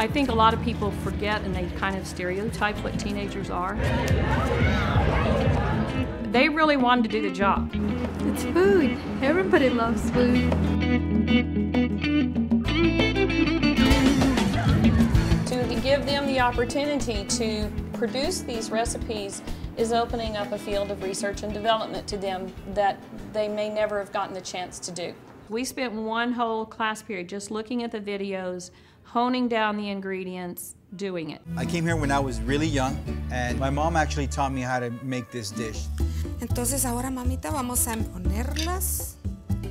I think a lot of people forget and they kind of stereotype what teenagers are. They really wanted to do the job. It's food. Everybody loves food. To give them the opportunity to produce these recipes is opening up a field of research and development to them that they may never have gotten the chance to do. We spent one whole class period just looking at the videos, honing down the ingredients, doing it. I came here when I was really young, and my mom actually taught me how to make this dish. Entonces ahora, mamita, vamos a ponerlas.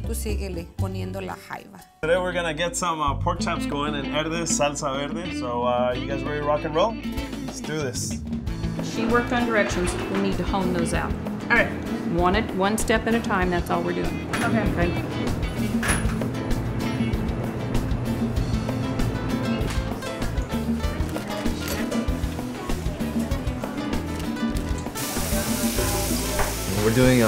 Tú síguele poniendo la jaiba. Today we're gonna get some pork chops going in Herdez, salsa verde. So you guys ready to rock and roll? Let's do this. She worked on directions. We need to hone those out. All right. One step at a time, that's all we're doing. Okay. We're doing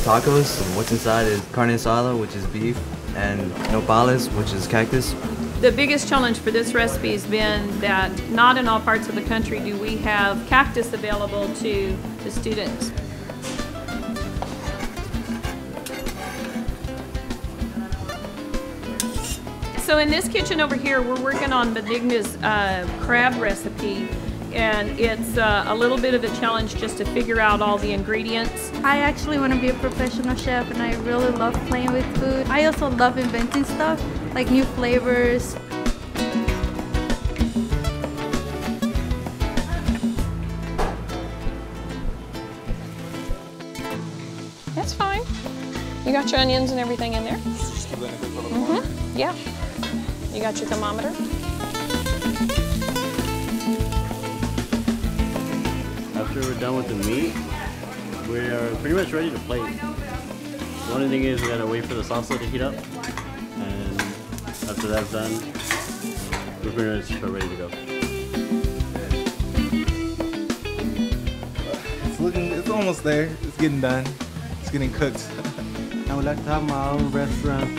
tacos, and what's inside is carne asada, which is beef, and nopales, which is cactus. The biggest challenge for this recipe has been that not in all parts of the country do we have cactus available to the students. So in this kitchen over here, we're working on Benigna's crab recipe. And it's a little bit of a challenge just to figure out all the ingredients. I actually want to be a professional chef, and I really love playing with food. I also love inventing stuff, like new flavors. That's fine. You got your onions and everything in there? Just keep letting it cook a little more. Yeah. You got your thermometer? After we're done with the meat, we are pretty much ready to plate. The only thing is we gotta wait for the salsa to heat up, and after that's done, we're pretty much ready to go. It's almost there. It's getting done. It's getting cooked. I would like to have my own restaurant.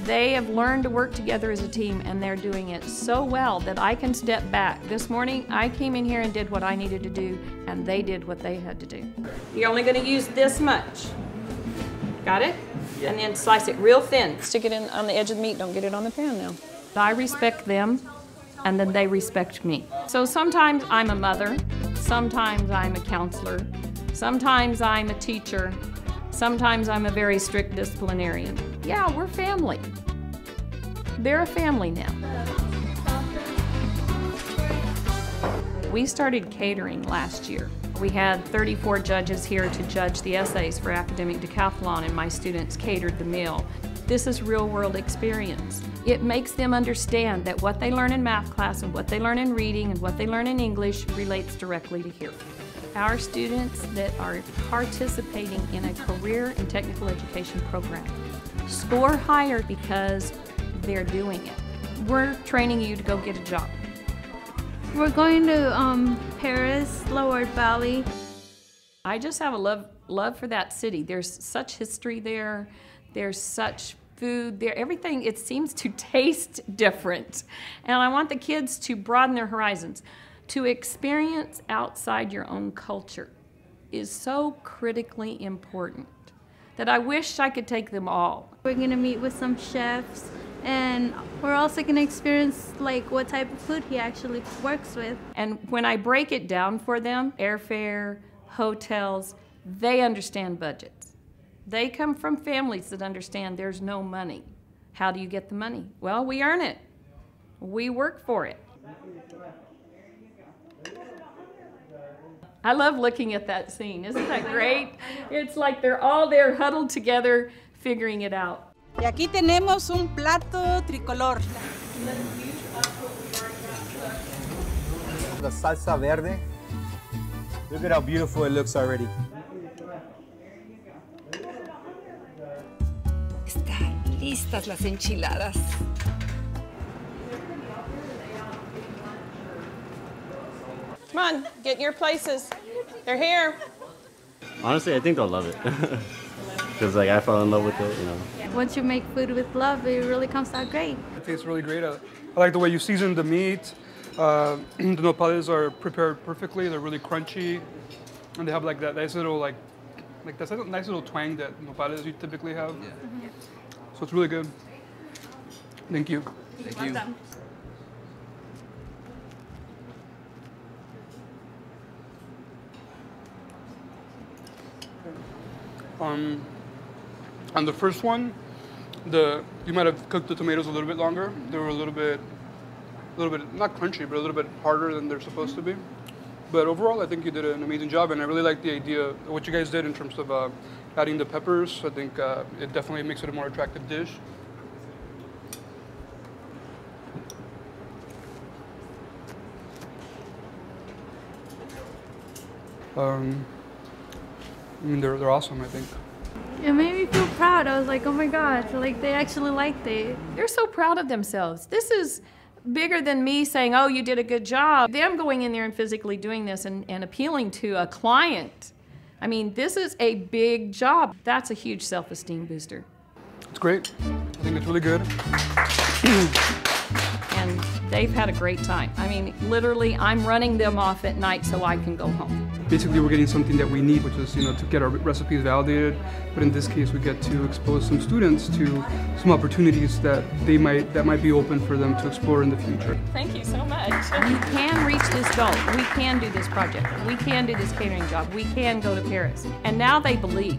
They have learned to work together as a team, and they're doing it so well that I can step back. This morning, I came in here and did what I needed to do, and they did what they had to do. You're only going to use this much. Got it? Yeah. And then slice it real thin. Stick it in on the edge of the meat. Don't get it on the pan now. I respect them, and then they respect me. So sometimes I'm a mother, sometimes I'm a counselor, sometimes I'm a teacher, sometimes I'm a very strict disciplinarian. Yeah, we're family. They're a family now. We started catering last year. We had 34 judges here to judge the essays for academic decathlon, and my students catered the meal. This is real-world experience. It makes them understand that what they learn in math class and what they learn in reading and what they learn in English relates directly to here. Our students that are participating in a career and technical education program score higher because they're doing it. We're training you to go get a job. We're going to Paris, Lower Valley. I just have a love for that city. There's such history there. There's such food there. Everything, it seems to taste different. And I want the kids to broaden their horizons. To experience outside your own culture is so critically important that I wish I could take them all. We're going to meet with some chefs, and we're also going to experience like what type of food he actually works with. And when I break it down for them, airfare, hotels, they understand budgets. They come from families that understand there's no money. How do you get the money? Well, we earn it. We work for it. I love looking at that scene. Isn't that great? It's like they're all there huddled together figuring it out. Y aquí tenemos un plato tricolor. The salsa verde. Look at how beautiful it looks already. Están listas las enchiladas. Come on, get in your places. They're here. Honestly, I think they'll love it. because like I fell in love with it, you know. Once you make food with love, it really comes out great. It tastes really great. I like the way you season the meat. The nopales are prepared perfectly. They're really crunchy, and they have like that nice little nice little twang that nopales you typically have. Yeah. So it's really good. Thank you. Thank you. On the first one, you might have cooked the tomatoes a little bit longer. They were a little bit not crunchy, but a little bit harder than they're supposed to be. But overall, I think you did an amazing job, and I really like the idea of what you guys did in terms of adding the peppers. I think it definitely makes it a more attractive dish. I mean, they're awesome, I think. It made me feel proud. I was like, oh my God, like they actually liked it. They're so proud of themselves. This is bigger than me saying, oh, you did a good job. Them going in there and physically doing this and appealing to a client. I mean, this is a big job. That's a huge self-esteem booster. It's great. I think it's really good. And they've had a great time. I mean, literally, I'm running them off at night so I can go home. Basically, we're getting something that we need, which is, to get our recipes validated. But in this case, we get to expose some students to some opportunities that might be open for them to explore in the future. Thank you so much. We can reach this goal. We can do this project. We can do this catering job. We can go to Paris. And now they believe.